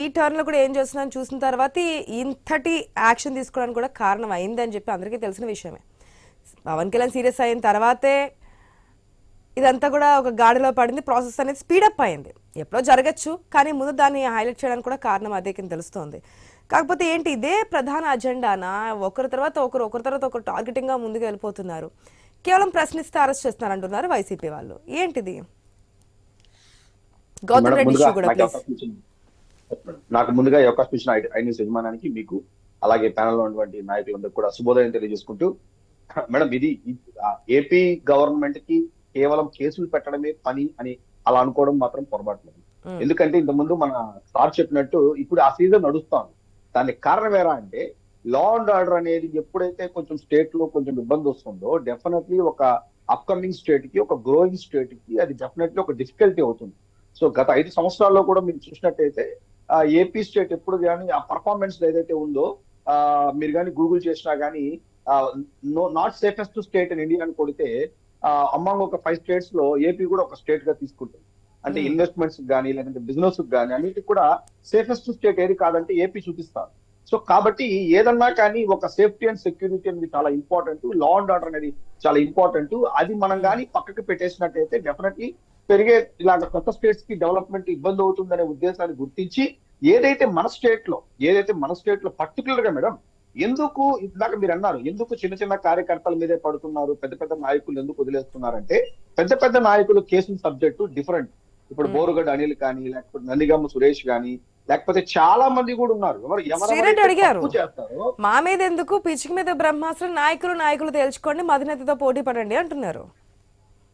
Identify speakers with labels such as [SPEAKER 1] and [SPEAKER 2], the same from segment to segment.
[SPEAKER 1] ఈ టర్న్ లో కూడా ఏం చేస్తున్నాను చూసిన తర్వాత ఇంతటి యాక్షన్ తీసుకోవడానికి కూడా కారణం అయింది అని చెప్పి అందరికీ తెలిసిన విషయమే. పవన్ కళ్యాణ్ సీరియస్ అయిన తర్వాతే ఇదంతా కూడా ఒక గాడిలో పడింది. ప్రాసెస్ అనేది స్పీడప్ అయింది. ఎప్పుడో జరగచ్చు, కానీ ముందు దాన్ని హైలైట్ చేయడానికి కూడా కారణం అదే కింద తెలుస్తోంది. కాకపోతే ఏంటి, ఇదే ప్రధాన అజెండానా? ఒకరి తర్వాత ఒకరు టార్గెటింగ్ గా ముందుకు వెళ్ళిపోతున్నారు. కేవలం ప్రశ్నిస్తే అరెస్ట్ చేస్తున్నారు అంటున్నారు వైసీపీ వాళ్ళు. ఏంటిది? గౌతమ్ రెడ్డి ఇష్యూ కూడా ప్లీజ్.
[SPEAKER 2] నాకు ముందుగా ఈ అవకాశం ఇచ్చిన ఐ న్యూస్ యజమానానికి, మీకు, అలాగే ప్యానల్ లో ఉన్నటువంటి నాయకులందరూ కూడా శుభోదయం తెలియజేసుకుంటూ, మేడం ఇది ఏపీ గవర్నమెంట్ కి కేవలం కేసులు పెట్టడమే పని అని అలా అనుకోవడం మాత్రం పొరపాటు. ఎందుకంటే ఇంతకుముందు మన సార్ చెప్పినట్టు ఇప్పుడు ఆ సీజన్ నడుస్తాను. దానికి కారణం ఏరా అంటే, లా అండ్ ఆర్డర్ అనేది ఎప్పుడైతే కొంచెం స్టేట్ లో కొంచెం ఇబ్బంది వస్తుందో, డెఫినెట్లీ ఒక అప్కమింగ్ స్టేట్ కి, ఒక గ్రోయింగ్ స్టేట్ కి అది డెఫినెట్లీ ఒక డిఫికల్టీ అవుతుంది. సో గత 5 సంవత్సరాల్లో కూడా మీరు చూసినట్టయితే ఏపీ స్టేట్ ఎప్పుడు కానీ ఆ పర్ఫార్మెన్స్ ఏదైతే ఉందో, మీరు కానీ గూగుల్ చేసినా కానీ not safest state in India అని కొడితే అమ్మాంగ్ ఒక 5 స్టేట్స్ లో ఏపీ కూడా ఒక స్టేట్ గా తీసుకుంటుంది. అంటే ఇన్వెస్ట్మెంట్స్ కానీ లేదంటే బిజినెస్ కానీ అన్నిటికి కూడా సేఫెస్ట్ స్టేట్ ఏది కాదంటే ఏపీ చూపిస్తారు. సో కాబట్టి ఏదన్నా కానీ ఒక సేఫ్టీ అండ్ సెక్యూరిటీ అనేది చాలా ఇంపార్టెంట్, లా అండ్ ఆర్డర్ అనేది చాలా ఇంపార్టెంట్. అది మనం కానీ పక్కకి పెట్టేసినట్టయితే డెఫినెట్లీ పెరిగే ఇలాగ కొత్త స్టేట్స్ కి డెవలప్మెంట్ ఇబ్బంది అవుతుందనే ఉద్దేశాన్ని గుర్తించి ఏదైతే మన స్టేట్ లో పర్టికులర్ గా మేడం, ఎందుకు ఇందాక మీరు అన్నారు, ఎందుకు చిన్న చిన్న కార్యకర్తల మీదే పడుతున్నారు, పెద్ద పెద్ద నాయకులు ఎందుకు వదిలేస్తున్నారంటే, పెద్ద పెద్ద నాయకులు కేసుల సబ్జెక్టు డిఫరెంట్. ఇప్పుడు బోరుగడ్డ అనిల్ కానీ, లేకపోతే నందిగమ్మ సురేష్ కానీ, లేకపోతే చాలా మంది కూడా ఉన్నారు.
[SPEAKER 1] అడిగారు మా మీద ఎందుకు, పిచ్చికి మీద బ్రహ్మాస్త్రం, నాయకులు తేల్చుకోండి, మధినేతతో పోటీ పడండి అంటున్నారు.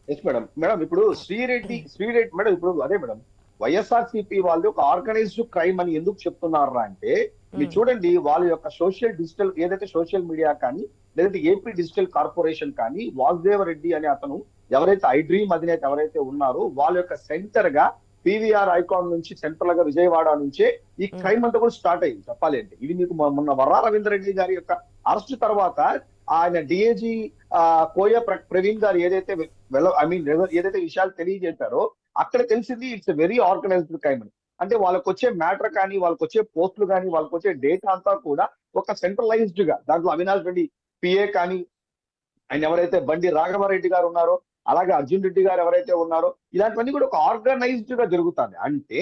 [SPEAKER 2] Yes madam. ఇప్పుడు శ్రీరెడ్డి మేడం, ఇప్పుడు అదే మేడం, వైఎస్ఆర్సీపీ వాళ్ళు ఒక ఆర్గనైజ్డ్ క్రైమ్ అని ఎందుకు చెప్తున్నారా అంటే, మీరు చూడండి వాళ్ళ యొక్క డిజిటల్ ఏదైతే సోషల్ మీడియా కానీ, లేదంటే ఏపీ డిజిటల్ కార్పొరేషన్ కానీ, వాసుదేవ రెడ్డి అనే అతను ఎవరైతే ఐడ్రీమ్ అధినేత ఎవరైతే ఉన్నారో వాళ్ళ యొక్క సెంటర్ గా పీవీఆర్ ఐకాన్ నుంచి సెంట్రల్ గా విజయవాడ నుంచే ఈ క్రైమ్ అంతా కూడా స్టార్ట్ అయింది. చెప్పాలి అంటే ఇది మీకు మొన్న వర్రా రవీంద్ర రెడ్డి గారి యొక్క అరెస్ట్ తర్వాత ఆయన డిఏజీ కోయ ప్రవీణ్ గారు ఏదైతే ఏదైతే విషయాలు తెలియజేశారో అక్కడ తెలిసింది ఇట్స్ వెరీ ఆర్గనైజ్డ్ క్రైమ్ అని. అంటే వాళ్ళకి వచ్చే మ్యాటర్ కానీ, వాళ్ళకి వచ్చే పోస్టులు కానీ, వాళ్ళకి వచ్చే డేటా అంతా కూడా ఒక సెంట్రలైజ్డ్ గా, దాంట్లో అవినాష్ రెడ్డి పిఏ కానీ, ఆయన ఎవరైతే బండి రాఘవరెడ్డి గారు ఉన్నారో, అలాగే అర్జున్ రెడ్డి గారు ఎవరైతే ఉన్నారో, ఇలాంటివన్నీ కూడా ఒక ఆర్గనైజ్డ్ గా జరుగుతుంది. అంటే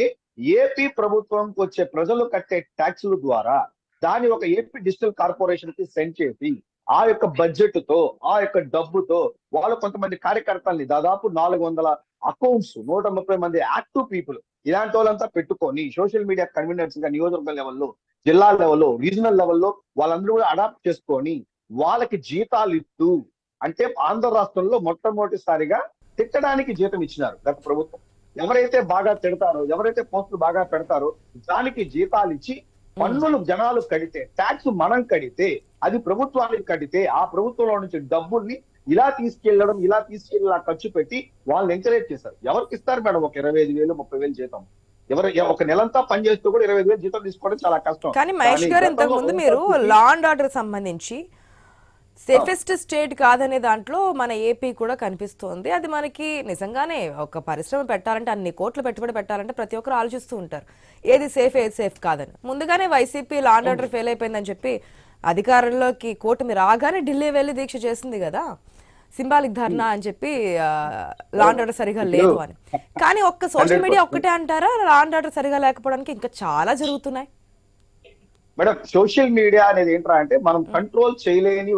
[SPEAKER 2] ఏపీ ప్రభుత్వంకి వచ్చే ప్రజలు కట్టే ట్యాక్సుల ద్వారా దాని ఒక ఏపీ డిజిటల్ కార్పొరేషన్ కి సెండ్ చేసి ఆ యొక్క బడ్జెట్ తో, ఆ యొక్క డబ్బుతో వాళ్ళు కొంతమంది కార్యకర్తల్ని, దాదాపు 400 అకౌంట్స్, 130 మంది యాక్టివ్ పీపుల్, ఇలాంటి వాళ్ళంతా పెట్టుకొని సోషల్ మీడియా కన్వీనర్స్ గా నియోజకవర్గ లెవెల్లో, జిల్లా లెవెల్లో, రీజనల్ లెవెల్లో వాళ్ళందరూ కూడా అడాప్ట్ చేసుకొని వాళ్ళకి జీతాలు ఇస్తూ, అంటే ఆంధ్ర రాష్ట్రంలో మొట్టమొదటిసారిగా తిట్టడానికి జీతం ఇచ్చినారు గత ప్రభుత్వం. ఎవరైతే బాగా తిడతారో, ఎవరైతే పోస్టులు బాగా పెడతారో దానికి జీతాలు ఇచ్చి, పన్నులు జనాలు కడితే, ట్యాక్స్ మనం కడితే, అది ప్రభుత్వానికి కడితే, ఆ ప్రభుత్వంలో నుంచి డబ్బుల్ని ఇలా తీసుకెళ్ళి ఖర్చు పెట్టి వాళ్ళని ఎంకరేజ్ చేశారు. ఎవరికి ఇస్తారు మేడం ఒక 25,000, 30,000 జీతం? ఒక నెలంతా పనిచేస్తూ కూడా 25,000 జీతం తీసుకోవడం చాలా కష్టం.
[SPEAKER 1] కానీ మహేష్ గారు, ఇంతకు ముందు మీరు లా అండ్ ఆర్డర్ సంబంధించి సేఫెస్ట్ స్టేట్ కాదనే దాంట్లో మన ఏపీ కూడా కనిపిస్తోంది. అది మనకి నిజంగానే ఒక పరిశ్రమ పెట్టాలంటే, అన్ని కోట్లు పెట్టుబడి పెట్టాలంటే ప్రతి ఒక్కరు ఆలోచిస్తూ ఉంటారు ఏది సేఫ్ ఏది సేఫ్ కాదని. ముందుగానే YCP law and order fail అయిపోయిందని చెప్పి అధికారంలోకి కూటమి రాగానే ఢిల్లీ వెళ్లి దీక్ష చేసింది కదా, సింబాలిక్ ధర్నా అని చెప్పి, లా అండ్ ఆర్డర్ సరిగా లేదు అని. కానీ ఒక్క సోషల్ మీడియా ఒక్కటే అంటారా లా అండ్ ఆర్డర్ సరిగా లేకపోవడానికి? ఇంకా చాలా జరుగుతున్నాయి
[SPEAKER 2] మేడం. సోషల్ మీడియా అనేది ఏంట్రా అంటే, మనం కంట్రోల్ చేయలేని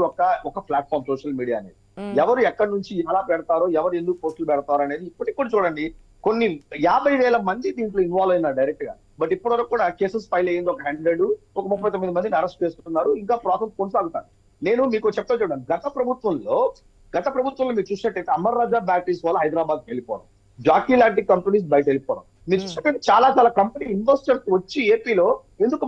[SPEAKER 2] ఒక ప్లాట్ఫామ్ సోషల్ మీడియా అనేది. ఎవరు ఎక్కడి నుంచి ఎలా పెడతారో, ఎవరు ఎందుకు పోస్టులు పెడతారో అనేది ఇప్పటికి కూడా చూడండి, కొన్ని 50,000 మంది దీంట్లో ఇన్వాల్వ్ అయినారు డైరెక్ట్ గా. బట్ ఇప్పటి వరకు కూడా కేసెస్ ఫైల్ అయ్యింది ఒక 100, ఒక 39 మందిని అరెస్ట్ చేస్తున్నారు. ఇంకా ప్రాసెస్ కొనసాగుతారు. నేను మీకు చెప్తా చూడండి, గత ప్రభుత్వంలో మీరు చూసినట్టయితే అమర్ రాజా బ్యాటరీస్ వల్ల హైదరాబాద్ వెళ్ళిపోవడం, జాకీ లాంటి కంపెనీస్ బయట వెళ్ళిపోవడం, మీరు చూసినట్టు చాలా కంపెనీ ఇన్వెస్టర్స్ వచ్చి ఏపీలో ఎందుకు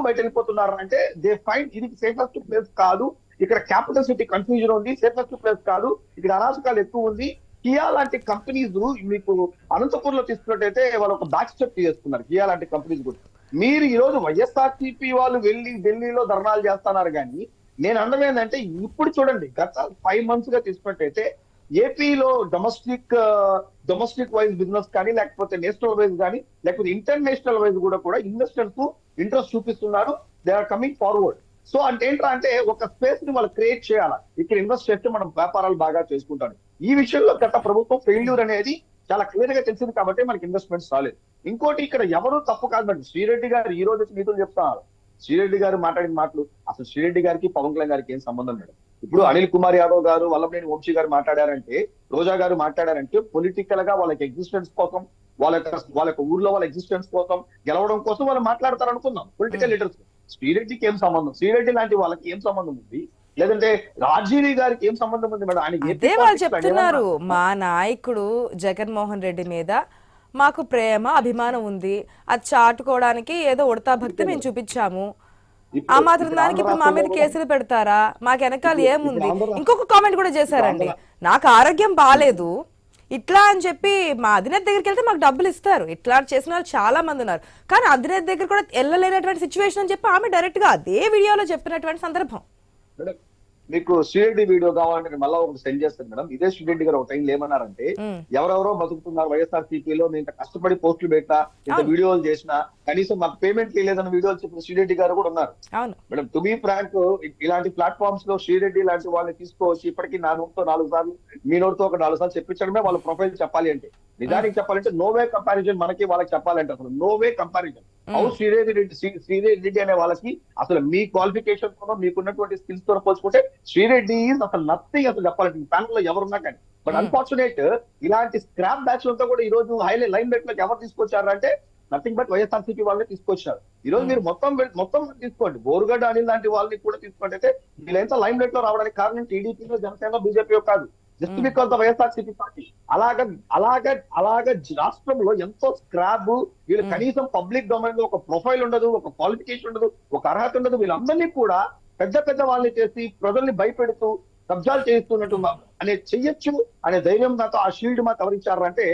[SPEAKER 2] బయట వెళ్ళిపోతున్నారు అంటే, దే ఫైండ్ ఇది సేఫెస్ట్ ప్లేస్ కాదు, ఇక్కడ క్యాపిటల్ సిటీ కన్ఫ్యూజన్ ఉంది, సేఫెస్ట్ ప్లేస్ కాదు, ఇక్కడ అరాచకాలు ఎక్కువ ఉంది. కియా లాంటి కంపెనీస్ మీకు అనంతపూర్ లో తీసుకున్నట్టయితే వాళ్ళు ఒక బ్యాక్ స్టెప్ చేసుకున్నారు కియా లాంటి కంపెనీస్ కూడా. మీరు ఈ రోజు వైఎస్ఆర్సీపీ వాళ్ళు వెళ్ళి ఢిల్లీలో ధర్నాలు చేస్తున్నారు. కానీ నేను అన్నది ఏంటంటే, ఇప్పుడు చూడండి గత 5 months గా తీసుకున్నట్టయితే ఏపీలో డొమెస్టిక్ వైజ్ బిజినెస్ కానీ లేకపోతే నేషనల్ వైజ్ కానీ లేకపోతే ఇంటర్నేషనల్ వైజ్ కూడా ఇన్వెస్టర్స్ కు ఇంట్రెస్ట్ చూపిస్తున్నారు. They are coming forward. So అంటే ఏంటంటే అంటే ఒక స్పేస్ ని వాళ్ళు క్రియేట్ చేయాలి. ఇక్కడ ఇన్వెస్ట్ చేస్తే మనం వ్యాపారాలు బాగా చేసుకుంటాం. ఈ విషయంలో గత ప్రభుత్వం ఫెయిల్యూర్ అనేది చాలా క్లియర్ గా తెలిసింది కాబట్టి మనకి ఇన్వెస్ట్మెంట్స్ రాలేదు. ఇంకోటి ఇక్కడ ఎవరు తప్పు కాదు మేడం. శ్రీరెడ్డి గారు ఈ రోజు నీతులు చెప్తున్నారు. శ్రీరెడ్డి గారు మాట్లాడిన మాటలు అసలు శ్రీరెడ్డి గారికి పవన్ కళ్యాణ్ గారికి ఏం సంబంధం మేడం? ఇప్పుడు అనిల్ కుమార్ యాదవ్ గారు, వల్లభనేని వంశీ గారు మాట్లాడారంటే, రోజా గారు మాట్లాడారంటే పొలిటికల్ గా వాళ్ళకి ఎగ్జిస్టెన్స్ కోసం, వాళ్ళ ఊర్లో వాళ్ళ ఎగ్జిస్టెన్స్ కోసం, గెలవడం కోసం వాళ్ళు మాట్లాడతారు అనుకుందాం పొలిటికల్ లీడర్స్. శ్రీరెడ్డికి ఏం సంబంధం? శ్రీరెడ్డి లాంటి వాళ్ళకి ఏం సంబంధం ఉంది? లేదంటే రాజీవి గారికి ఏం సంబంధం ఉంది మేడం?
[SPEAKER 1] అదే వాళ్ళు చెప్తున్నారు, మా నాయకుడు జగన్మోహన్ రెడ్డి మీద మాకు ప్రేమ అభిమానం ఉంది, అది చాటుకోవడానికి ఏదో ఉడతా భక్తి మేము చూపించాము, ఆ మాత్రం దానికి ఇప్పుడు మా మీద కేసులు పెడతారా? మాకు వెనకాల ఏముంది? ఇంకొక కామెంట్ కూడా చేశారండి, నాకు ఆరోగ్యం బాగాలేదు ఇట్లా అని చెప్పి మా అధినేత దగ్గరికి వెళ్తే మాకు డబ్బులు ఇస్తారు. ఇట్లా చేసిన వాళ్ళు చాలా మంది ఉన్నారు, కానీ అధినేత దగ్గర కూడా వెళ్ళలేనటువంటి సిచ్యువేషన్ అని చెప్పి ఆమె డైరెక్ట్ గా అదే వీడియోలో చెప్పినటువంటి సందర్భం.
[SPEAKER 2] మీకు శ్రీరెడ్డి వీడియో కావాలంటే మళ్ళీ ఒకటి సెండ్ చేస్తాను మేడం. ఇదే శ్రీరెడ్డి గారు ఒక టైం ఏమన్నారంటే, ఎవరెవరో బతుకుతున్నారు వైఎస్ఆర్ సిపిలో, నేను ఇంత కష్టపడి పోస్టులు పెట్టినా, ఇంత వీడియోలు చేసినా కనీసం మాకు పేమెంట్ లేదన్న వీడియోలు చెప్పిన శ్రీరెడ్డి గారు కూడా ఉన్నారు మేడం. టు బీ ఫ్రాంక్, ఇలాంటి ప్లాట్ఫామ్స్ లో శ్రీరెడ్డి లాంటి వాళ్ళని తీసుకోవచ్చు. ఇప్పటికీ నా నోటితో 4 సార్లు, మీ నోటితో ఒక 4 సార్లు చెప్పించడమే వాళ్ళ ప్రొఫైల్ చెప్పాలి అంటే. నిజానికి చెప్పాలంటే నో వే కంపారిజన్ మనకి వాళ్ళకి చెప్పాలంటే అసలు no way comparison. How Sri Reddy అనే వాళ్ళకి అసలు మీ క్వాలిఫికేషన్ తో మీకున్నటువంటి స్కిల్స్ తో పోల్చుకుంటే శ్రీరెడ్డి అసలు నథింగ్ అసలు చెప్పాలంటే ప్యానల్ లో ఎవరున్నా కానీ. బట్ అన్ఫార్చునేట్ ఇలాంటి స్క్రాప్ బ్యాచ్ అంతా కూడా ఈ రోజు లైన్ లైట్ లోకి ఎవరు తీసుకొచ్చారు అంటే నథింగ్ బట్ వైఎస్ఆర్సీపీ వాళ్ళని తీసుకొచ్చారు. ఈ రోజు మీరు మొత్తం తీసుకోండి, బోరుగడ్డ అనిల్ లాంటి వాళ్ళని కూడా తీసుకోండి. అయితే వీళ్ళంతా లైన్ లైట్ లో రావడానికి కారణం టీడీపీలో, జనసేన, బీజేపీ కాదు, just because the YSRCP party. అలాగా రాష్ట్రంలో ఎంతో స్క్రాప్, వీళ్ళు కనీసం పబ్లిక్ డొమైన్ లో ఒక ప్రొఫైల్ ఉండదు, ఒక క్వాలిఫికేషన్ ఉండదు, ఒక అర్హత ఉండదు. వీళ్ళందరినీ కూడా పెద్ద వాళ్ళని చేసి ప్రజల్ని భయపెడుతూ కబ్జాలు చేస్తున్నట్టు అనే చెయ్యొచ్చు అనే ధైర్యం నాతో ఆ షీల్డ్ మాకు ఎవరిచ్చారంటే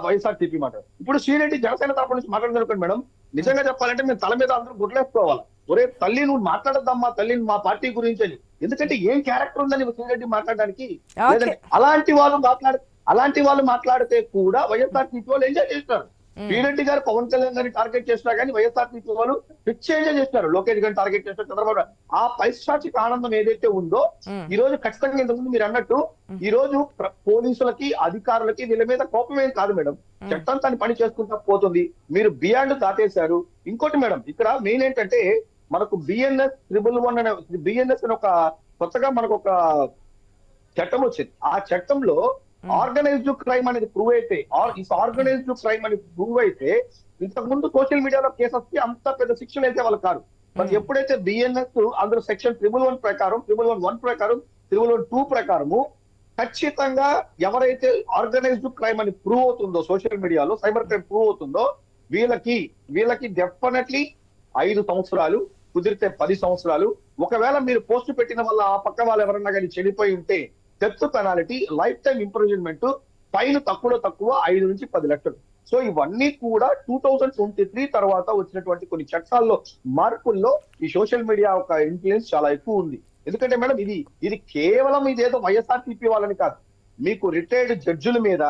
[SPEAKER 2] వైఎస్ఆర్సీపీ మాట. ఇప్పుడు శ్రీరెడ్డి జనసేన తరపు నుంచి మాట్లాడుతున్నాడు మేడం. నిజంగా చెప్పాలంటే మేము తల మీద అందరూ గుడ్లేసుకోవాలి. ఒరే తల్లి, నువ్వు మాట్లాడద్దమ్మా తల్లి మా పార్టీ గురించి అని. ఎందుకంటే ఏం క్యారెక్టర్ ఉందని శ్రీరెడ్డి మాట్లాడడానికి. లేదంటే అలాంటి వాళ్ళు మాట్లాడితే కూడా వైఎస్ఆర్సీపీ వాళ్ళు ఎంజాయ్ చేస్తారు. శ్రీరెడ్డి గారు పవన్ కళ్యాణ్ గారిని టార్గెట్ చేసినా కానీ వైఎస్ఆర్సీపీ వాళ్ళు పిచ్చి ఎంజాయ్ చేస్తారు. లోకేష్ గారిని టార్గెట్ చేస్తారు, చంద్రబాబు. ఆ పైశాచిక ఆనందం ఏదైతే ఉందో ఈ రోజు ఖచ్చితంగా ఇంతకుముందు మీరు అన్నట్టు ఈ రోజు పోలీసులకి, అధికారులకి వీళ్ళ మీద కోపం ఏం కాదు మేడం. చట్టం తన పని చేసుకుంటా పోతుంది. మీరు బియాండ్ దాటేశారు. ఇంకోటి మేడం, ఇక్కడ మెయిన్ ఏంటంటే మనకు BNS 111 అనే BNS అని ఒక కొత్తగా మనకు ఒక చట్టం వచ్చింది. ఆ చట్టంలో ఆర్గనైజ్డ్ క్రైమ్ అనేది ప్రూవ్ అయితే, ఆర్గనైజ్డ్ క్రైమ్ అని ప్రూవ్ అయితే ఇంతకు ముందు సోషల్ మీడియాలో కేసెస్ కి అంత పెద్ద శిక్షలు అయితే వాళ్ళు కాదు. మరి ఎప్పుడైతే BNS అందులో సెక్షన్ 111 ప్రకారం, 111 ప్రకారం, 112 ప్రకారము ఖచ్చితంగా ఎవరైతే ఆర్గనైజ్డ్ క్రైమ్ అని ప్రూవ్ అవుతుందో, సోషల్ మీడియాలో సైబర్ క్రైమ్ ప్రూవ్ అవుతుందో, వీళ్ళకి డెఫినెట్లీ 5 సంవత్సరాలు, కుదిరితే 10 సంవత్సరాలు. ఒకవేళ మీరు పోస్ట్ పెట్టిన వల్ల ఆ పక్క వాళ్ళు ఎవరన్నా కానీ చెడిపోయి ఉంటే death penalty, life time imprisonment, fine తక్కువ 5 నుంచి 10 లక్షలు. సో ఇవన్నీ కూడా 2023 తర్వాత వచ్చినటువంటి కొన్ని చట్టాల్లో మార్పుల్లో ఈ సోషల్ మీడియా ఒక ఇన్ఫ్లుయెన్స్ చాలా ఎక్కువ ఉంది. ఎందుకంటే మేడం ఇది కేవలం ఇదేదో వైఎస్ఆర్సీపీ వాళ్ళని కాదు, మీకు రిటైర్డ్ జడ్జిల మీద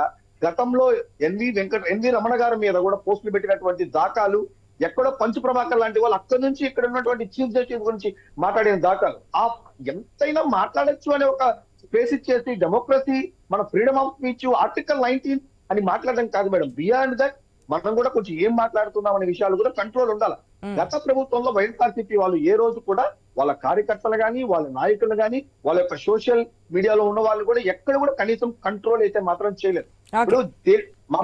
[SPEAKER 2] గతంలో ఎన్వి రమణ గారి మీద కూడా పోస్టులు పెట్టినటువంటి దాఖలు, ఎక్కడో పంచు ప్రభాకర్ లాంటి వాళ్ళు అక్కడి నుంచి ఇక్కడ ఉన్నటువంటి చీఫ్ జస్టిస్ గురించి మాట్లాడిన దాఖలు, ఆ ఎంతైనా మాట్లాడచ్చు అనే ఒక స్పేస్ ఇచ్చేసి డెమోక్రసీ, మన ఫ్రీడమ్ ఆఫ్ స్పీచ్, ఆర్టికల్ 19 అని మాట్లాడడం కాదు మేడం. బియాండ్ దట్ మనం కూడా కొంచెం ఏం మాట్లాడుతున్నాం అనే విషయాలు కూడా కంట్రోల్ ఉండాలి. గత ప్రభుత్వంలో వైఎస్ఆర్సీపీ వాళ్ళు ఏ రోజు కూడా వాళ్ళ కార్యకర్తలు గాని, వాళ్ళ నాయకులు గాని, వాళ్ళ యొక్క సోషల్ మీడియాలో ఉన్న వాళ్ళు కూడా ఎక్కడ కూడా కనీసం కంట్రోల్ అయితే మాత్రం చేయలేదు. ఇప్పుడు మా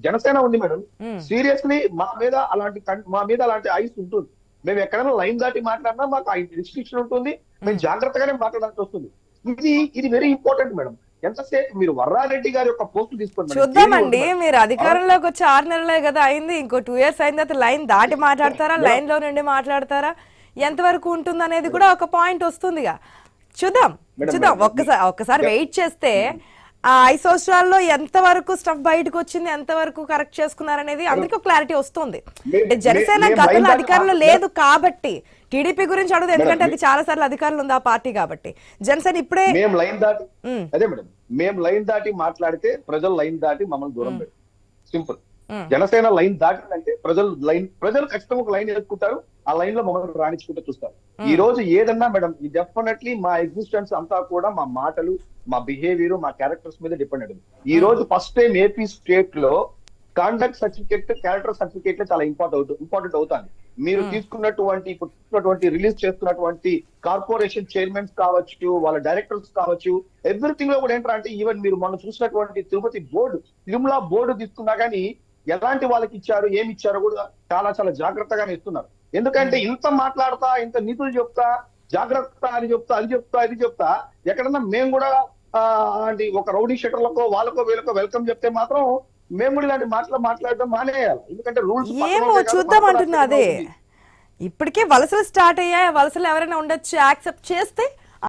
[SPEAKER 2] జనసేన ఉంది మేడం, సీరియస్లీ మా మీద అలాంటి ఐస్ ఉంటుంది. మేము ఎక్కడైనా లైన్ దాటి మాట్లాడినా మాకు రిస్ట్రిక్షన్ ఉంటుంది, మేము జాగ్రత్తగానే మాట్లాడాల్సి వస్తుంది. ఇది వెరీ ఇంపార్టెంట్ మేడం. ఎంతసేపు మీరు వర్రారెడ్డి గారి యొక్క పోస్ట్ తీసుకోండి.
[SPEAKER 1] చూద్దామండి, మీరు అధికారంలోకి వచ్చి 6 నెలలే కదా అయింది, ఇంకో 2 years అయిన తర్వాత లైన్ దాటి మాట్లాడతారా, లైన్ లో నుండి మాట్లాడతారా, ఎంతవరకు ఉంటుంది అనేది కూడా ఒక పాయింట్ వస్తుందిగా. చూద్దాం. ఒక్కసారి వెయిట్ చేస్తే ఆ 5 సంవత్సరాల్లో ఎంత వరకు స్టఫ్ బయటకు వచ్చింది, ఎంత వరకు కరెక్ట్ చేసుకున్నారనేది అందరికీ క్లారిటీ వస్తుంది. అంటే జనసేన గతంలో అధికారంలో లేదు కాబట్టి టీడీపీ గురించి అడగదు, ఎందుకంటే అది చాలా సార్లు అధికారులు ఉంది ఆ పార్టీ కాబట్టి. జనసేన ఇప్పుడే
[SPEAKER 2] మేము లైన్ దాటి అదే మేడం, మేము లైన్ దాటి మాట్లాడితే ప్రజలు లైన్ దాటి మమ్మల్ని దూరం పెడతారు. సింపుల్. జనసేన లైన్ దాటిందంటే ప్రజలు ఖచ్చితంగా ఒక లైన్ వేసుకుంటారు, ఆ లైన్ లో మమ్మల్ని రాణించుకుంటూ చూస్తారు. ఈ రోజు ఏదన్నా మేడం, డెఫినెట్లీ మా ఎగ్జిస్టెన్స్ అంతా కూడా మా మాటలు, మా బిహేవియర్, మా క్యారెక్టర్స్ మీద డిపెండ్ అయ్యింది. ఈ రోజు ఫస్ట్ టైం ఏపీ స్టేట్ లో కాండక్ట్ సర్టిఫికేట్, క్యారెక్టర్ సర్టిఫికేట్ చాలా ఇంపార్టెంట్ అవుతుంది. మీరు తీసుకున్నటువంటి రిలీజ్ చేస్తున్నటువంటి కార్పొరేషన్ చైర్మన్స్ కావచ్చు, వాళ్ళ డైరెక్టర్స్ కావచ్చు, ఎవ్రీథింగ్ లో కూడా ఏంటంటే ఈవెన్ మీరు మొన్న చూసినటువంటి తిరుమల బోర్డు తీసుకున్నా కానీ ఎలాంటి వాళ్ళకి ఇచ్చారు, ఏమి ఇచ్చారో కూడా చాలా జాగ్రత్తగానే ఇస్తున్నారు. ఎందుకంటే ఇంత మాట్లాడతా, ఇంత నీతులు చెప్తా, జాగ్రత్త అని చెప్తా, అది చెప్తా ఎక్కడన్నా మేము కూడా ఒక రౌడీ షెటర్లకో వాళ్ళకో వీళ్ళకో వెల్కమ్ చెప్తే మాత్రం మేము కూడా ఇలాంటి మాట్లాడడం మానేయాలి. ఎందుకంటే రూల్స్
[SPEAKER 1] ఏమో చూద్దాం అంటున్నా. అదే ఇప్పటికే వలసలు స్టార్ట్ అయ్యాయి, వలసలు ఎవరైనా ఉండొచ్చు, యాక్సెప్ట్ చేస్తే